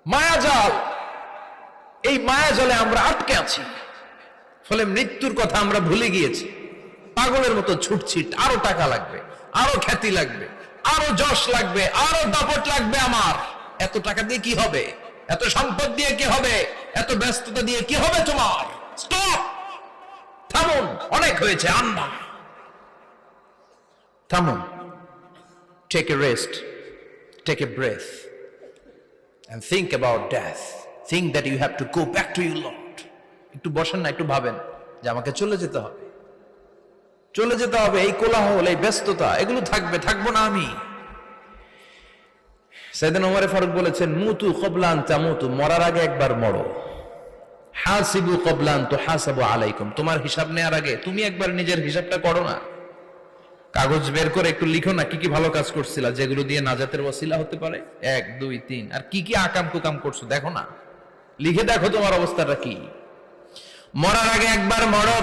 মায়াজাল, এই মায়াজালে আমরা আটকে আছি, ফলে মৃত্যুর কথা আমরা ভুলে গিয়েছি। পাগলের মতো ছুটছি, আরো টাকা লাগবে, আরো খ্যাতি লাগবে, আরো যশ লাগবে, আরো দাপট লাগবে। আমার এত টাকা দিয়ে কি হবে? এত সম্পদ দিয়ে কি হবে? এত ব্যস্ততা দিয়ে কি হবে তোমার? স্টপ, থামুন, অনেক হয়েছে। আন্না, থামুন, take a rest, take a breath and think about death. Think that you have to go back to your Lord. একটু বসেন না, একটু ভাবেন যে আমাকে চলে যেতে হবে, চলে যেতে হবে। এই কোলাহল, এই ব্যস্ততা, এগুলো থাকবে, থাকবো না আমি। সাইয়েদনা ওমর ফারুক বলেছেন, মুতু ক্বাবলা আন তামুতু, মরার আগে একবার মরো। হাসিবু ক্বাবলা আন তুহাসাবু আলাইকুম, তোমার হিসাব নেওয়ার আগে তুমি একবার নিজের হিসাবটা করো না। কাগজ বের করে একটু লিখো না কি কি ভালো কাজ করছিলা, যেগুলো দিয়ে নাজাতের ওসিলা হতে পারে। 1 2 3, আর কি কি আকাম কুকাম করছো দেখো না, লিখে দেখো তোমার অবস্থাটা কি। মরার আগে একবার মরো।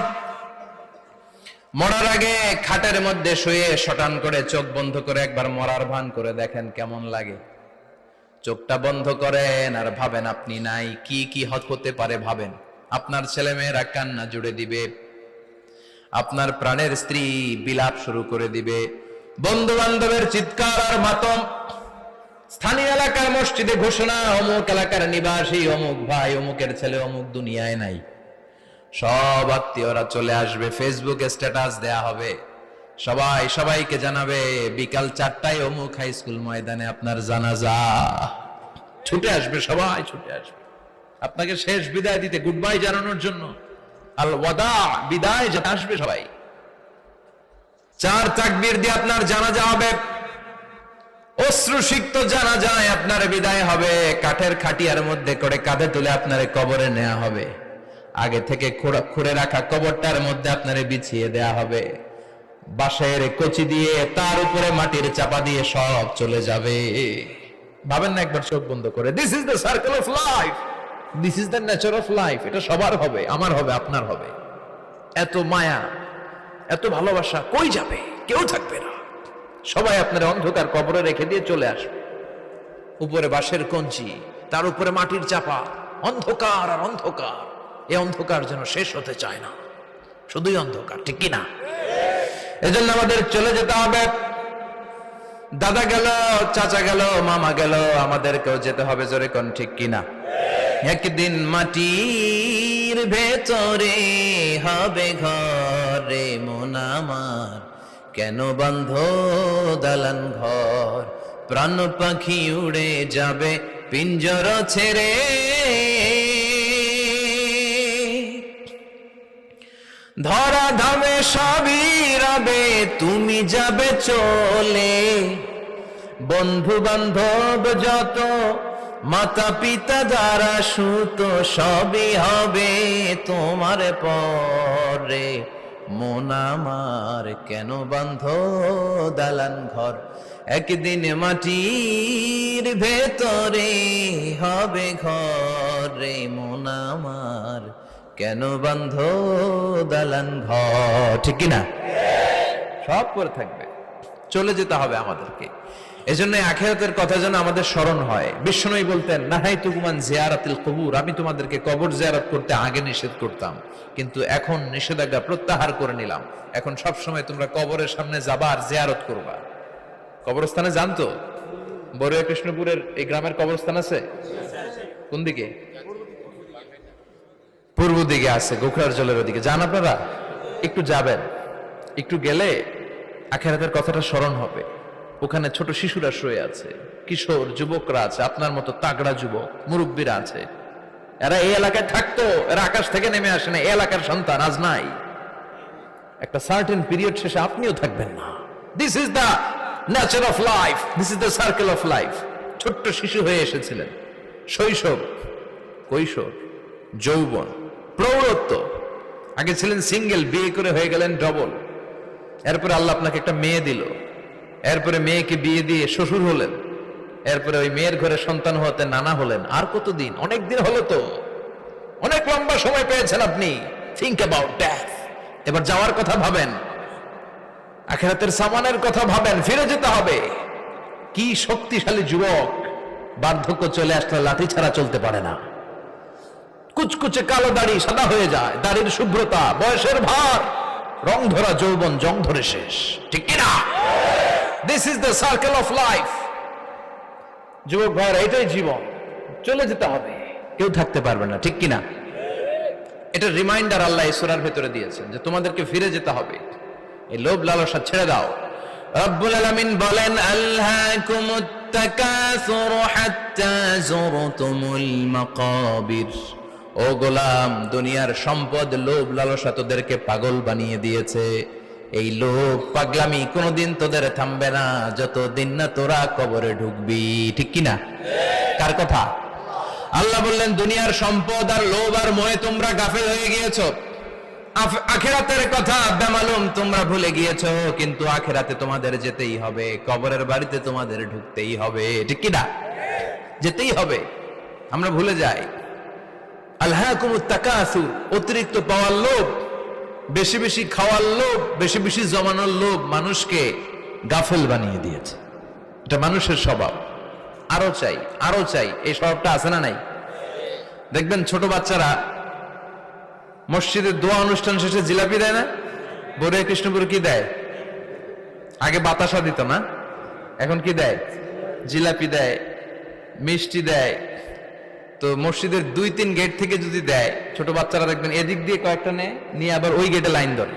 মরার আগে খাটের মধ্যে শুয়ে শটান করে চোখ বন্ধ করে একবার মরার ভান করে দেখেন কেমন লাগে। চোখটা বন্ধ করেন আর ভাবেন আপনি নাই, কি কি হতে পারে ভাবেন। আপনার ছেলে মেয়েরা কান্না জুড়ে দিবে, আপনার প্রাণের স্ত্রী বিলাপ শুরু করে দিবে, বন্ধু বান্ধবের চিৎকার আর মাতম, স্থানীয় এলাকার মসজিদে ঘোষণা, অমুক এলাকার নিবাসী অমুক ভাই অমুকের ছেলে অমুক দুনিয়ায় নাই। সব আত্মীয়রা চলে আসবে, ফেসবুকে স্ট্যাটাস দেয়া হবে, সবাই সবাইকে জানাবে বিকাল 4টায় অমুক হাই স্কুল ময়দানে আপনার জানাজা। ছুটে আসবে, সবাই ছুটে আসবে আপনাকে শেষ বিদায় দিতে, গুড বাই জানানোর জন্য। আল ওয়াদা, বিদায় আসবে সবাই। 4 তাকবীর দিয়ে আপনার জানাজা হবে, অশ্রুসিক্ত জানাজায় আপনার বিদায় হবে। কাঠের খাটিয়ার মধ্যে করে কাঁধে তুলে আপনার কবরে নেওয়া হবে। আগে থেকে খুঁড়ে রাখা কবরটার মধ্যে আপনারে বিছিয়ে দেয়া হবে। বাঁশের কচি দিয়ে তার উপরে মাটির চাপা দিয়ে সব চলে যাবে। ভাবেন না একবার চোখ বন্ধ করে, this is the circle of life, this is the nature of life. এটা সবার হবে, আমার হবে, আপনার হবে। এত মায়া, এত ভালোবাসা কই যাবে? কেউ থাকবে না, সবাই আপনার অন্ধকার কবরে রেখে দিয়ে চলে আসবে। উপরে বাঁশের কঞ্চি, তার উপরে মাটির চাপা, অন্ধকার আর অন্ধকার। এই অন্ধকার যেন শেষ হতে চায় না, শুধুই অন্ধকার, ঠিক কিনা? এজন্য আমাদের চলে যেতে হবে। দাদা গেল, চাচা গেল, মামা গেল, আমাদেরকেও যেতে হবে, জোরে কোন ঠিক কিনা? একদিন মাটির ভেতরে হবে ঘরে মন আমার, কেন বন্ধ দালান ঘর, প্রাণ পাখি উড়ে যাবে পিঞ্জর ছেড়ে। ধরা ধামে সবই রবে, তুমি যাবে চলে, বন্ধু বান্ধব যত, মাতা পিতা দ্বারা সুত, সবই হবে তোমার পরে মন আমার, কেন বন্ধ দালান ঘর। একদিন মাটির ভেতরে হবে ঘরে মন আমার, কেন বন্ধ দালান ঘর, ঠিক কিনা? সব করে থাকবে, চলে যেতে হবে আমাদেরকে। এজন্য আখিরাতের কথা যেন আমাদের স্মরণ হয়। বিশ্বনবী বলতেন, নাহাইতুকুম আন জিয়ারাতিল কুবুর, আমি তোমাদেরকে কবর জিয়ারত করতে আগে নিষেধ করতাম, কিন্তু এখন নিষেধাজ্ঞা প্রত্যাহার করে নিলাম। এখন সব সময় তোমরা কবরের সামনে যাবা আর জিয়ারত করবা। কবরস্থানে জানতো বড়ুয়া কৃষ্ণপুরের এই গ্রামের কবরস্থান আছে কোন দিকে? পূর্ব দিকে আছে, গোখরার জলের ওদিকে। যান আপনারা, একটু যাবেন, একটু গেলে আখিরাতের কথাটা স্মরণ হবে। ওখানে ছোট শিশুরা শুয়ে আছে, কিশোর যুবকরা আছে, আপনার মতো তাগড়া যুবক, মুরব্বীরা আছে। এরা এই এলাকায় থাকতো, এরা আকাশ থেকে নেমে আসে না, এই এলাকার সন্তান আজ নাই। একটা সার্টেন পিরিয়ড শেষে আপনিও থাকবেন না। This is the nature of life, this is the circle of life. ছোট্ট শিশু হয়ে এসেছিলেন, শৈশব, কৈশোর, যৌবন, প্রৌঢ়ত্ব। আগে ছিলেন সিঙ্গেল, বিয়ে করে হয়ে গেলেন ডবল। এরপরে আল্লাহ আপনাকে একটা মেয়ে দিল, এরপরে মেয়েকে বিয়ে দিয়ে শ্বশুর হলেন, এরপরে ওই মেয়ের ঘরে সন্তান হতে নানা হলেন। আর কতদিন? অনেক দিন হলো তো, অনেক লম্বা সময় পেয়েছেন আপনি। Think about death. এবার যাওয়ার কথা ভাবেন, আখিরাতের সামানের কথা ভাবেন, ফিরে যেতে হবে। কি শক্তিশালী যুবক, বার্ধক্য চলে আসলে লাঠি ছাড়া চলতে পারে না। কুচকুচে কালো দাড়ি সাদা হয়ে যায়, দাড়ির শুভ্রতা, বয়সের ভার, রং ধরা যৌবন জং ধরে শেষ, ঠিক কিনা? This is the circle of life. যুবক ভাইরা, এটাই জীবন, চলে যেতে হবে, কেউ থাকতে পারবে না, ঠিক কিনা? এটা রিমাইন্ডার আল্লাহ এই সূরার ভেতরে দিয়েছেন যে তোমাদেরকে ফিরে যেতে হবে, এই লোভ লালসা ছেড়ে দাও। রব্বুল আলামিন বলেন, আলহাকুমুত তাকাসুর হাত্তা যুরতুমুল মাকাবির। ও গোলাম, দুনিয়ার সম্পদ, লোভ লালসা তোদেরকে পাগল বানিয়ে দিয়েছে। এই লোভ পাগলামি কোনোদিন তোদের থামবে না যতদিন না তোরা কবরে ঢুকবি, ঠিক কিনা? কার কথা? আল্লাহ বললেন, দুনিয়ার সম্পদ আর লোভ আর মোহে তোমরা গাফেল হয়ে গিয়েছো। আখিরাতের কথা বেমালুম তোমরা ভুলে গিয়েছো, কিন্তু আখিরাতে তোমাদের যেতেই হবে, কবরের বাড়িতে তোমাদের ঢুকতেই হবে, ঠিক কিনা? যেতেই হবে, আমরা ভুলে যাই। আলহাকুমুত তাকাসুর, অতিরিক্ত পাওয়ার লোভ, বেশি বেশি খাওয়ার লোভ, বেশি বেশি জমানোর লোভ মানুষকে গাফেল বানিয়ে দিয়েছে। এটা মানুষের স্বভাব, আরো চাই আরো চাই, এই স্বভাবটা আছে না নাই? দেখবেন ছোট বাচ্চারা মসজিদের দোয়া অনুষ্ঠান শেষে জিলাপি দেয় না? বরে কৃষ্ণপুর কি দেয়? আগে বাতাসা দিত না, এখন কি দেয়? জিলাপি দেয়, মিষ্টি দেয়। তো মসজিদের 2-3 গেট থেকে যদি দেয়, ছোট বাচ্চারা দেখবেন এদিক দিয়ে কয়েকটা নিয়ে আবার ওই গেটে লাইন ধরে।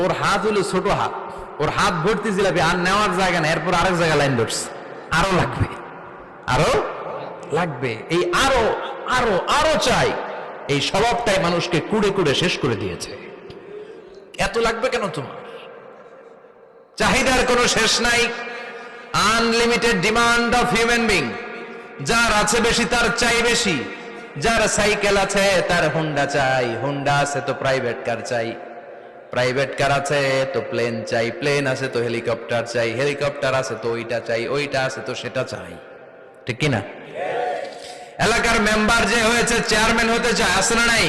ওর হাত হলো ছোট হাত, ওর হাত ভর্তি জিলাপি, আর নেওয়ার জায়গা নেই, এরপর আরেক জায়গায় লাইন ধরছে, আরো লাগবে আরো লাগবে, এই আরো আরো আরো চাই, এই স্বভাবটাই মানুষকে কুড়ে কুড়ে শেষ করে দিয়েছে। এত লাগবে কেন তোমার? চাহিদার কোনো শেষ নাই, unlimited demand of human being. যার আছে বেশি তার চাই বেশি, যার সাইকেল আছে তার হুন্ডা চাই, হুন্ডা আছে তো প্রাইভেট কার চাই, প্রাইভেট কার আছে তো প্লেন চাই, প্লেন আছে তো হেলিকপ্টার চাই, হেলিকপ্টার আছে তো ওইটা চাই, ওইটা আছে তো সেটা চাই, ঠিক কিনা? এলাকার মেম্বার যে হয়েছে চেয়ারম্যান হতে চায়, আছে না নাই?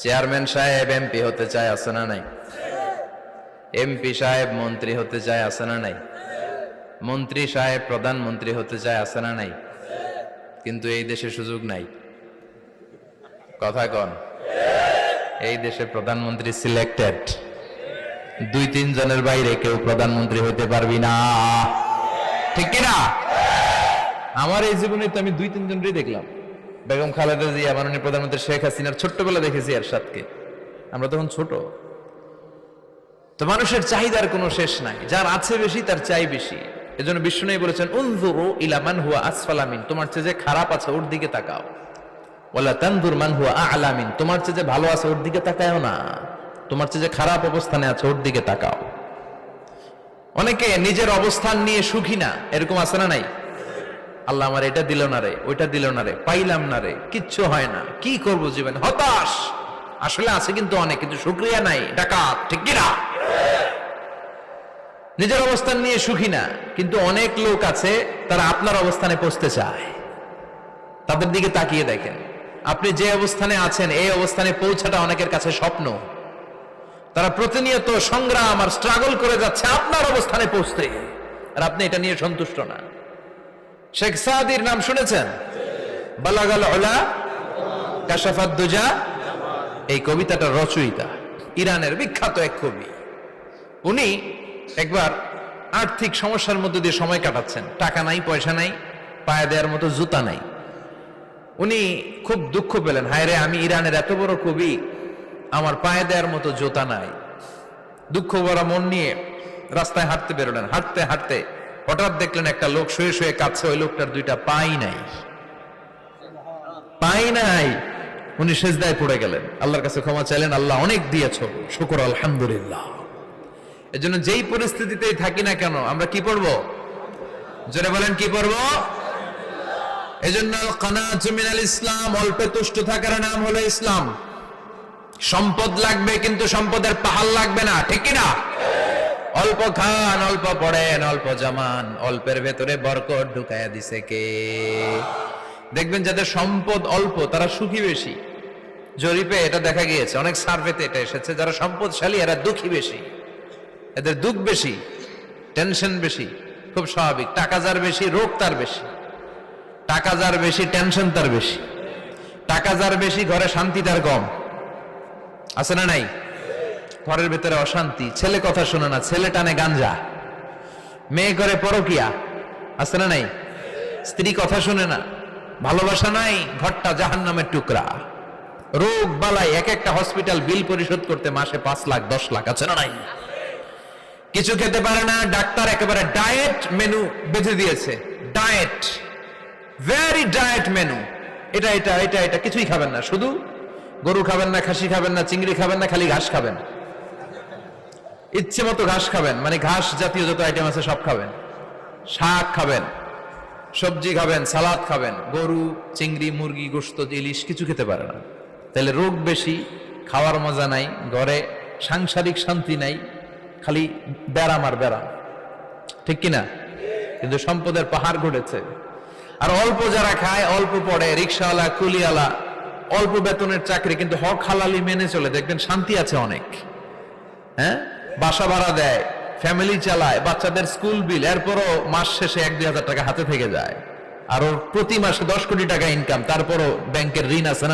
চেয়ারম্যান সাহেব এমপি হতে চায়, আছে না নাই? এমপি সাহেব মন্ত্রী হতে চায়, আছে না নাই? মন্ত্রী সাহেব প্রধানমন্ত্রী হতে চায়, আছে না নাই? কিন্তু এই দেশে সুযোগ নাই, কথা কন। এই দেশে প্রধানমন্ত্রী সিলেক্টেড, 2-3 জনের বাইরে কেউ প্রধানমন্ত্রী হতে পারবি না, ঠিক কিনা? আমার এই জীবনে তো আমি 2-3 জনই দেখলাম। বেগম খালেদা জিয়া, মাননীয় প্রধানমন্ত্রী শেখ হাসিনার ছোট্টবেলা দেখেছি এরশাদকে, আমরা তখন ছোট। তো মানুষের চাহিদার কোনো শেষ নাই, যার আছে বেশি তার চাই বেশি। এজন্য বিষ্ণু বলেছেন, উনজুরু ইলা মান হুয়া আসফালা মিন, তোমার চেয়ে যে খারাপ আছে ওর দিকে তাকাও। ওয়ালা তানজুর মান হুয়া আ'লা মিন, তোমার চেয়ে যে ভালো আছে ওর দিকে তাকায়ও না, তোমার চেয়ে যে খারাপ অবস্থানে আছে ওর দিকে তাকাও। অনেকে নিজের অবস্থান নিয়ে সুখী না, এরকম আছে না নাই? আল্লাহ আমার এটা দিল না রে, ওইটা দিল না রে, পাইলাম না রে, কিচ্ছু হয় না, কি করব জীবন, হতাশ। আসলে আছে কিন্তু অনেক, কিন্তু শুকরিয়া নাই, ডাকাত, ঠিক কিনা? নিজের অবস্থান নিয়ে সুখী না, কিন্তু অনেক লোক আছে তারা আপনার অবস্থানে পৌঁছতে চায়। তাদের দিকে তাকিয়ে দেখেন, আপনি যে অবস্থানে আছেন এই অবস্থানে পৌঁছাটা অনেকের কাছে স্বপ্ন। তারা প্রতিনিয়ত সংগ্রাম আর স্ট্রাগল করে যাচ্ছে আপনার অবস্থানে পৌঁছতে, আর আপনি এটা নিয়ে সন্তুষ্ট না। শেখ সাদির নাম শুনেছেন? বালাগাল উলা কাশাফাত দুজা, এই কবিতাটার রচয়িতা ইরানের বিখ্যাত এক কবি। উনি একবার আর্থিক সমস্যার মধ্যে দিয়ে সময় কাটাচ্ছেন, টাকা নাই, পয়সা নাই, পায়ে দেওয়ার মতো জুতা নাই। উনি খুব দুঃখ পেলেন, হায় রে, আমি ইরানের এত বড় কবি, আমার পায়ে দেওয়ার মতো জুতা নাই। দুঃখ ভরা মন নিয়ে রাস্তায় হাঁটতে বেরোলেন। হাঁটতে হাঁটতে হঠাৎ দেখলেন একটা লোক শুয়ে শুয়ে কাঁদছে, ওই লোকটার 2টা পাই নাই, পাই নাই। উনি সেজদায় পড়ে গেলেন, আল্লাহর কাছে ক্ষমা চাইলেন, আল্লাহ অনেক দিয়েছো, শুকর আলহামদুলিল্লাহ। এজন্য যেই পরিস্থিতিতেই থাকি না কেন আমরা কি পড়বো? জোরে বলেন, কি পড়বো? এজন্য কানাতু মিনাল ইসলাম, অল্পে তুষ্ট থাকার নাম হলো ইসলাম। সম্পদ লাগবে কিন্তু সম্পদের পাহাড় লাগবে না, ঠিক কিনা? অল্প খান, অল্প পড়েন, অল্প জমান, অল্পের ভেতরে বরকত ঢুকায়া দিছে কে? দেখবেন যাদের সম্পদ অল্প তারা সুখী বেশি। জরিপে এটা দেখা গিয়েছে, অনেক সার্ভেতে এটা এসেছে, যারা সম্পদশালী এরা দুঃখী বেশি, এদের দুঃখ বেশি, টেনশন বেশি, খুব স্বাভাবিক। টাকা যার বেশি, রোগ তার বেশি। টাকা যার বেশি, টেনশন তার বেশি। টাকা যার বেশি, ঘরে শান্তি তার কম। আছে না নাই? ঘরের ভেতরে অশান্তি, ছেলে কথা শোনে না, ছেলে টানে গাঞ্জা, মেয়ে করে পরকিয়া। আছে না নাই? স্ত্রী কথা শুনে না, ভালোবাসা নাই, ঘরটা জাহান্নামের টুকরা। রোগ বালাই, এক একটা হসপিটাল বিল পরিশোধ করতে মাসে 5 লাখ 10 লাখ। আছে না নাই? কিছু খেতে পারে না, ডাক্তার একেবারে ডায়েট মেনু বেঁধে দিয়েছে। Diet, very diet menu. এটা এটা এটা এটা কিছুই খাবেন না, শুধু গরু খাবেন না, খাসি খাবেন না, চিংড়ি খাবেন না, খালি ঘাস খাবেন। ইচ্ছে মতো ঘাস খাবেন, মানে ঘাস জাতীয় যত আইটেম আছে সব খাবেন। শাক খাবেন, সবজি খাবেন, সালাদ খাবেন। গরু, চিংড়ি, মুরগি, গোশত, ইলিশ কিছু খেতে পারে না। তাহলে রোগ বেশি, খাওয়ার মজা নাই, ঘরে সাংসারিক শান্তি নাই, খালি ব্যারাম আর ব্যারাম। ঠিক কিনা? কিন্তু সম্পদের পাহাড় ঘটেছে। আর অল্প যারা খায়, অল্প পড়ে, রিক্সাওয়ালা, কুলিওয়ালা, অল্প বেতনের চাকরি, কিন্তু হক হালালি মেনে চলে, দেখবেন শান্তি আছে অনেক। হ্যাঁ, বাসা ভাড়া দেয়, ফ্যামিলি চালায়, বাচ্চাদের স্কুল বিল, এরপরও মাস শেষে 1-2 হাজার টাকা হাতে থেকে যায়। আর ওর প্রতি মাসে 10 কোটি টাকা ইনকাম, তারপরও ব্যাংকের ঋণ আছে না।